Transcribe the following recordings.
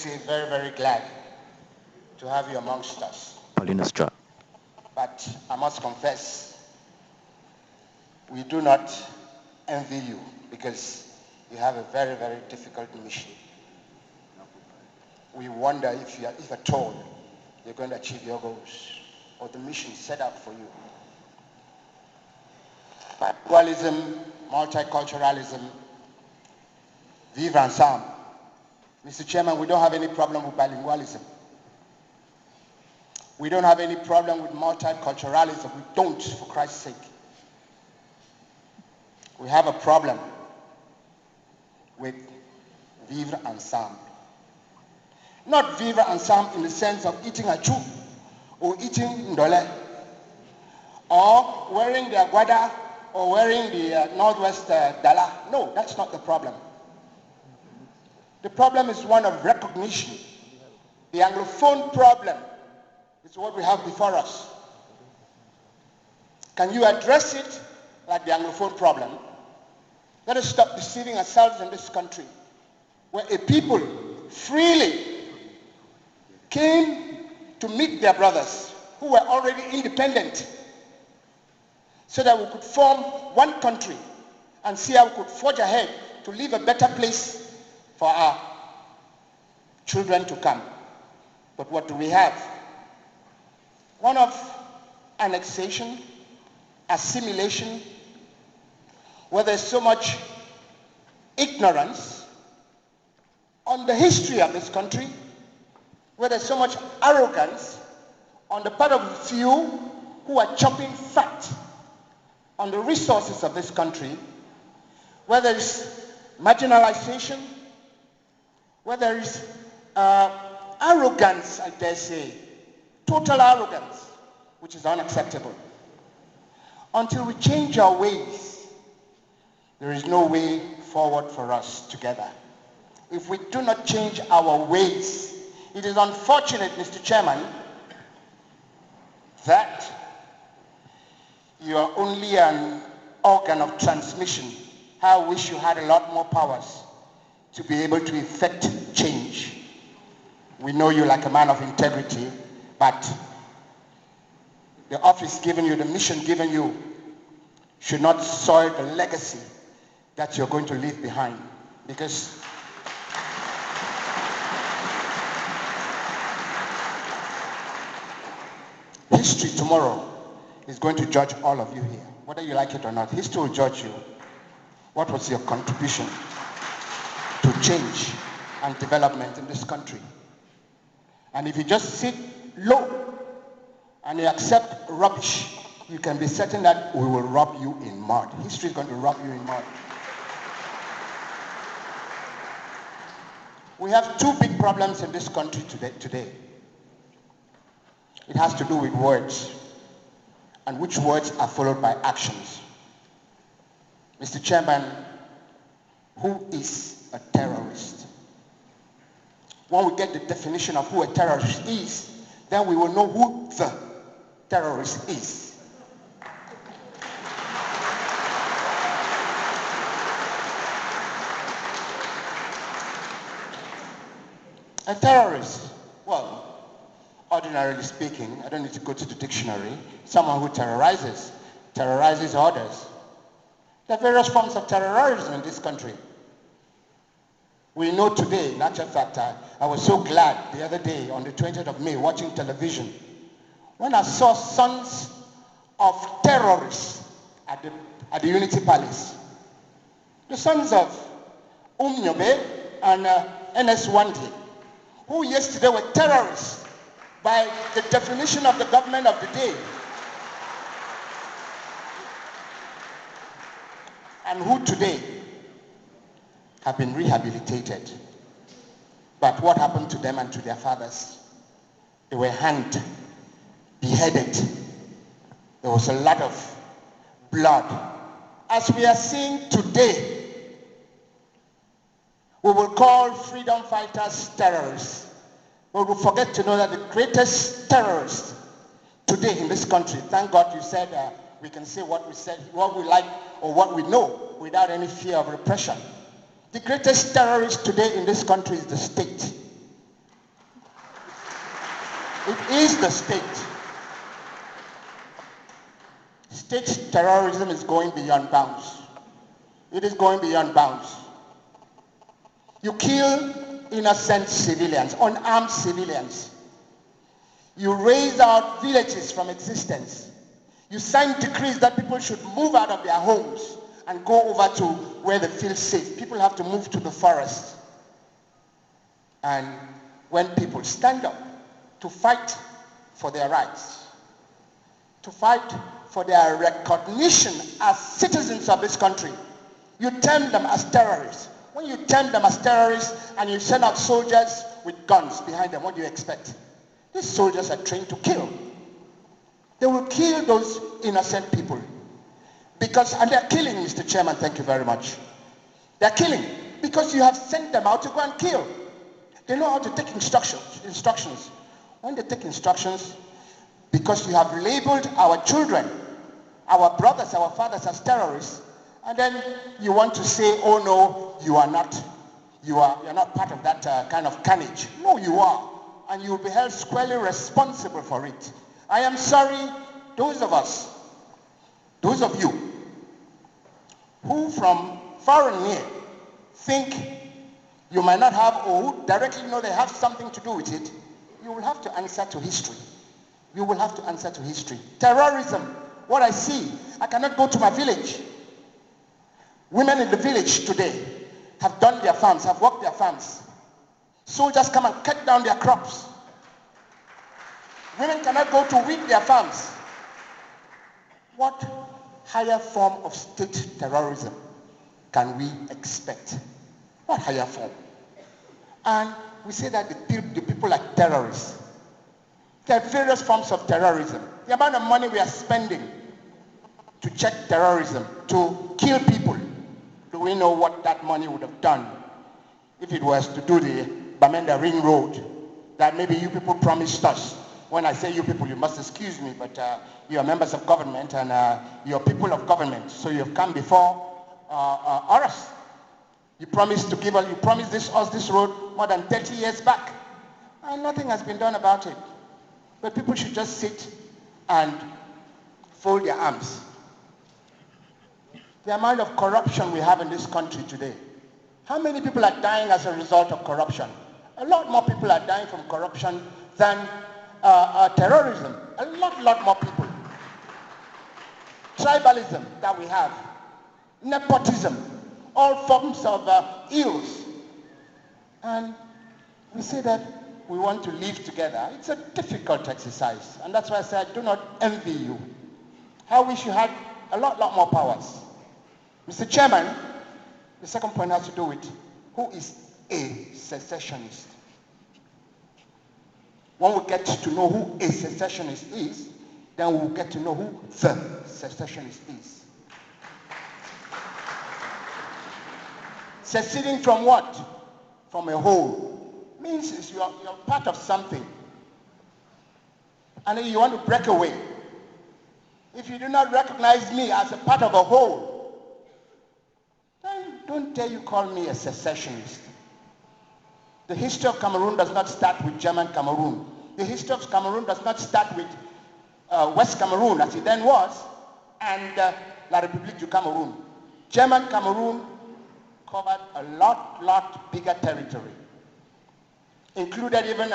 Very, very glad to have you amongst us. Paulinus Jua. But I must confess, we do not envy you because you have a very, very difficult mission. We wonder if at all you're going to achieve your goals or the mission set out for you. Bilingualism, multiculturalism, vivre ensemble. Mr. Chairman, we don't have any problem with bilingualism. We don't have any problem with multiculturalism. We don't, for Christ's sake. We have a problem with vivre ensemble. Not vivre ensemble in the sense of eating achu or eating ndole or wearing the aguada or wearing the Northwest Dala. No, that's not the problem. The problem is one of recognition. The Anglophone problem is what we have before us. Can you address it like the Anglophone problem? Let us stop deceiving ourselves in this country, where a people freely came to meet their brothers who were already independent so that we could form one country and see how we could forge ahead to leave a better place for our children to come. But what do we have? One of annexation, assimilation, where there's so much ignorance on the history of this country, where there's so much arrogance on the part of a few who are chopping fat on the resources of this country, where there is marginalization, where there is arrogance, I dare say, total arrogance, which is unacceptable. Until we change our ways, there is no way forward for us together. If we do not change our ways, it is unfortunate, Mr. Chairman, that you are only an organ of transmission. I wish you had a lot more powers to be able to effect change. We know you like a man of integrity, but the office given you, the mission given you, should not soil the legacy that you're going to leave behind. Because history tomorrow is going to judge all of you here. Whether you like it or not, history will judge you. What was your contribution to change and development in this country? And if you just sit low and you accept rubbish, you can be certain that we will rub you in mud. History is going to rub you in mud. We have two big problems in this country today. It has to do with words, and which words are followed by actions. Mr. Chairman, who is a terrorist? When we get the definition of who a terrorist is, then we will know who the terrorist is. A terrorist, well, ordinarily speaking, I don't need to go to the dictionary, someone who terrorizes others. There are various forms of terrorism in this country. We know today, in actual fact, I was so glad the other day on the 20th of May watching television when I saw sons of terrorists at the Unity Palace. The sons of Nyobe and NS Wandi, who yesterday were terrorists by the definition of the government of the day, and who today have been rehabilitated. But what happened to them and to their fathers? They were hanged, beheaded. There was a lot of blood. As we are seeing today, we will call freedom fighters terrorists. But we forget to know that the greatest terrorist today in this country, thank God you said we can say what we said, what we like or what we know without any fear of repression. The greatest terrorist today in this country is the state. It is the state. State terrorism is going beyond bounds. It is going beyond bounds. You kill innocent civilians, unarmed civilians. You raise out villages from existence. You sign decrees that people should move out of their homes and go over to where they feel safe. People have to move to the forest. And when people stand up to fight for their rights, to fight for their recognition as citizens of this country, you term them as terrorists. When you term them as terrorists and you send out soldiers with guns behind them, what do you expect? These soldiers are trained to kill. They will kill those innocent people. Because, and they're killing, Mr. Chairman, thank you very much. They're killing because you have sent them out to go and kill. They know how to take instructions. When they take instructions, because you have labeled our children, our brothers, our fathers as terrorists, and then you want to say, oh no, you are not part of that kind of carnage. No, you are. And you will be held squarely responsible for it. I am sorry, those of us, those of you, who from far and near think you might not have, or who directly know they have something to do with it, you will have to answer to history. You will have to answer to history. Terrorism, what I see, I cannot go to my village. Women in the village today have done their farms, have worked their farms. Soldiers come and cut down their crops. Women cannot go to weed their farms. What higher form of state terrorism can we expect? What higher form? And we say that the people are terrorists. There are various forms of terrorism. The amount of money we are spending to check terrorism, to kill people, do we know what that money would have done if it was to do the Bamenda Ring Road that maybe you people promised us? When I say you people, you must excuse me, but you are members of government and you are people of government. So you have come before us. You promised to give us, you promised us this road more than 30 years back. And nothing has been done about it. But people should just sit and fold their arms. The amount of corruption we have in this country today. How many people are dying as a result of corruption? A lot more people are dying from corruption than terrorism. A lot more people. Tribalism that we have. Nepotism. All forms of ills. And we say that we want to live together. It's a difficult exercise. And that's why I say I do not envy you. I wish you had a lot more powers. Mr. Chairman, the second point has to do with who is a secessionist. When we get to know who a secessionist is, then we'll get to know who the secessionist is. Seceding from what? From a whole. Means you're part of something. And then you want to break away. If you do not recognize me as a part of a whole, then don't dare you call me a secessionist. The history of Cameroon does not start with German Cameroon. The history of Cameroon does not start with West Cameroon, as it then was, and La République du Cameroun. German Cameroon covered a lot bigger territory. Included even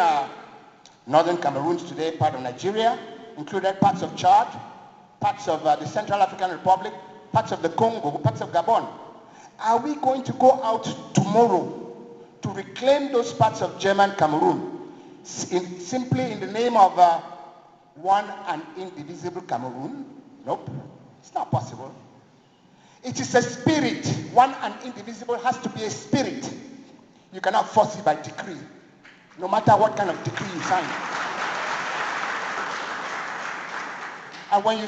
northern Cameroon today, part of Nigeria, included parts of Chad, parts of the Central African Republic, parts of the Congo, parts of Gabon. Are we going to go out tomorrow to reclaim those parts of German Cameroon simply in the name of one and indivisible Cameroon? Nope, it's not possible. It is a spirit. One and indivisible has to be a spirit. You cannot force it by decree, no matter what kind of decree you sign. And when you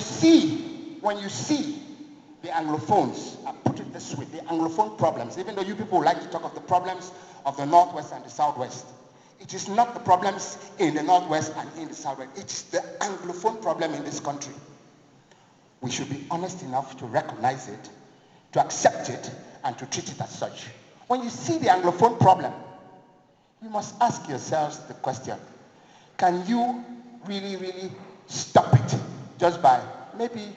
see the Anglophones, I put it this way, the Anglophone problems, even though you people like to talk of the problems of the Northwest and the Southwest, it is not the problems in the Northwest and in the Southwest. It's the Anglophone problem in this country. We should be honest enough to recognize it, to accept it, and to treat it as such. When you see the Anglophone problem, you must ask yourselves the question, can you really, really stop it just by maybe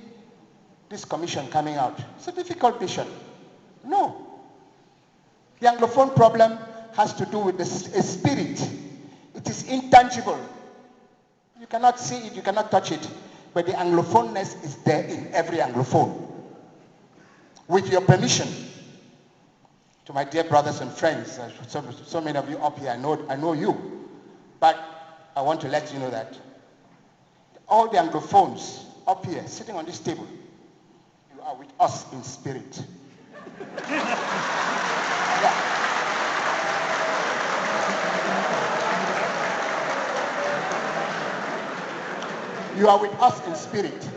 this commission coming out? It's a difficult mission. No. The Anglophone problem has to do with a spirit. It is intangible. You cannot see it, you cannot touch it, but the Anglophoneness is there in every Anglophone. With your permission, to my dear brothers and friends, so many of you up here, I know you, but I want to let you know that all the Anglophones up here, sitting on this table, you are with us in spirit. Yeah. You are with us in spirit.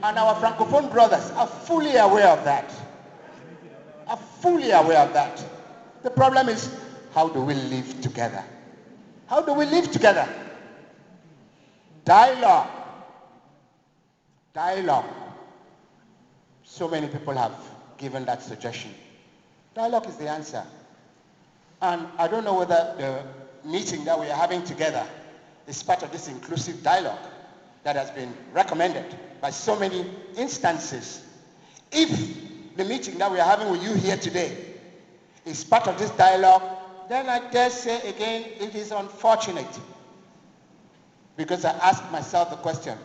And our Francophone brothers are fully aware of that. Are fully aware of that. The problem is, how do we live together? How do we live together? Dialogue. Dialogue. So many people have given that suggestion. Dialogue is the answer. And I don't know whether the meeting that we are having together is part of this inclusive dialogue that has been recommended by so many instances. If the meeting that we are having with you here today is part of this dialogue, then I dare say again, it is unfortunate. Because I ask myself the question,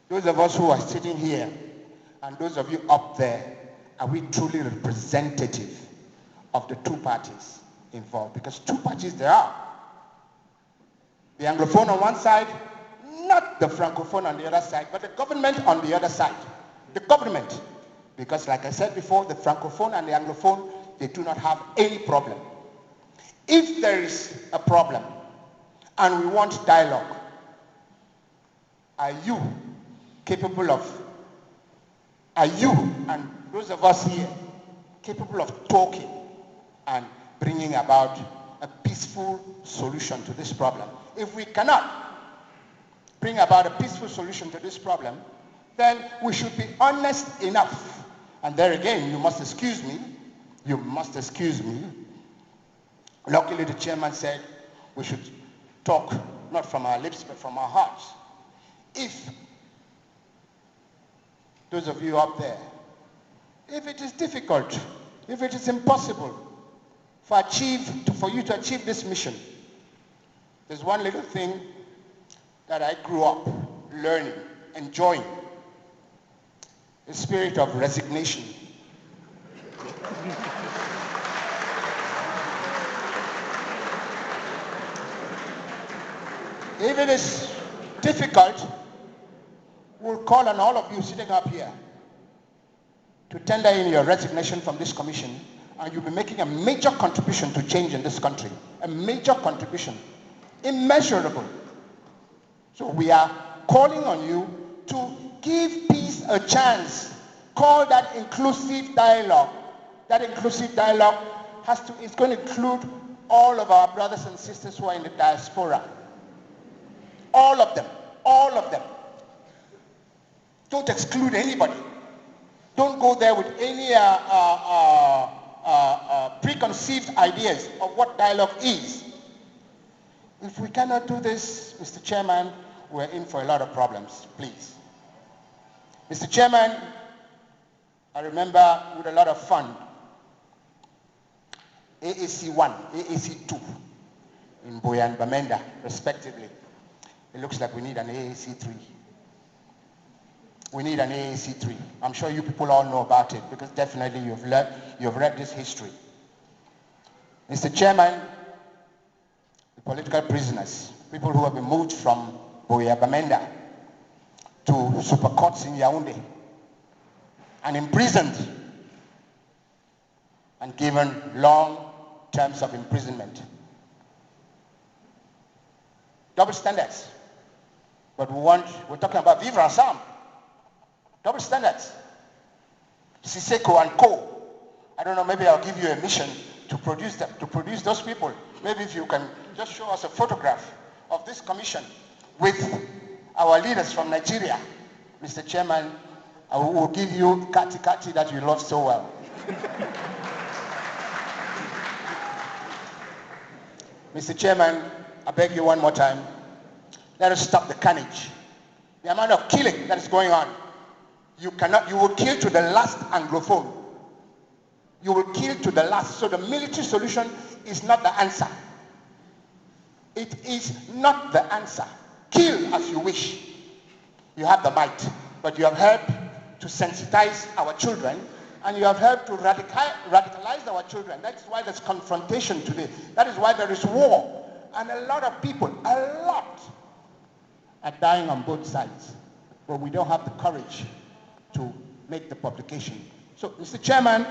those of us who are sitting here and those of you up there, are we truly representative of the two parties involved? Because two parties there are. The Anglophone on one side, not the Francophone on the other side, but the government on the other side. The government. Because like I said before, the Francophone and the Anglophone, they do not have any problem. If there is a problem and we want dialogue, are you capable of, are you and those of us here capable of talking and bringing about a peaceful solution to this problem? If we cannot bring about a peaceful solution to this problem, then we should be honest enough. And there again, you must excuse me. You must excuse me. Luckily, the chairman said we should talk not from our lips, but from our hearts. If those of you up there, if it is difficult, if it is impossible for you to achieve this mission, there's one little thing that I grew up learning, enjoying, the spirit of resignation. If it is difficult, we'll call on all of you sitting up here to tender in your resignation from this commission, and you'll be making a major contribution to change in this country. A major contribution, immeasurable. So we are calling on you to give peace a chance. Call that inclusive dialogue. That inclusive dialogue is going to include all of our brothers and sisters who are in the diaspora. All of them. All of them. Don't exclude anybody. Don't go there with any preconceived ideas of what dialogue is. If we cannot do this, Mr. Chairman, we're in for a lot of problems, please. Mr. Chairman, I remember with a lot of fun, AAC 1, AAC 2 in Boya and Bamenda, respectively. It looks like we need an AAC 3. We need an AAC 3. I'm sure you people all know about it because definitely you've read this history. Mr. Chairman, the political prisoners, people who have been moved from Boya Bamenda to super courts in Yaoundé and imprisoned and given long terms of imprisonment. Double standards. But we're talking about Vivre Ensemble. Double standards. Siseko and Co. I don't know, maybe I'll give you a mission to produce them, to produce those people. Maybe if you can just show us a photograph of this commission with our leaders from Nigeria. Mr. Chairman, I will give you Kati Kati that you love so well. Mr. Chairman, I beg you one more time, Let us stop the carnage. The amount of killing that is going on. You will kill to the last Anglophone. You will kill to the last. So the military solution is not the answer. It is not the answer. Kill as you wish. You have the might, but you have helped to sensitize our children, and you have helped to radicalize our children. That's why there's confrontation today. That is why there is war. And a lot of people, are dying on both sides. But we don't have the courage to make the publication. So, Mr. Chairman,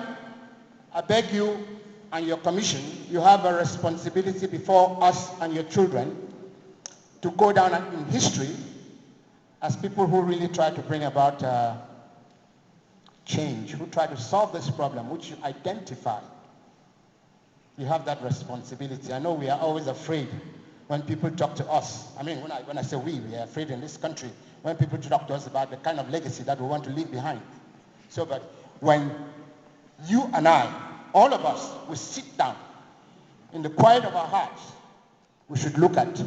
I beg you and your commission, you have a responsibility before us and your children to go down in history as people who really try to bring about change, who try to solve this problem, which you identify. You have that responsibility. I know we are always afraid when people talk to us. I mean, when I say we are afraid in this country when people talk to us about the kind of legacy that we want to leave behind. So, but when you and I, all of us, will sit down in the quiet of our hearts, we should look at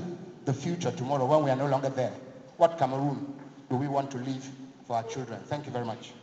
the future tomorrow when we are no longer there. What Cameroon do we want to leave for our children? Thank you very much.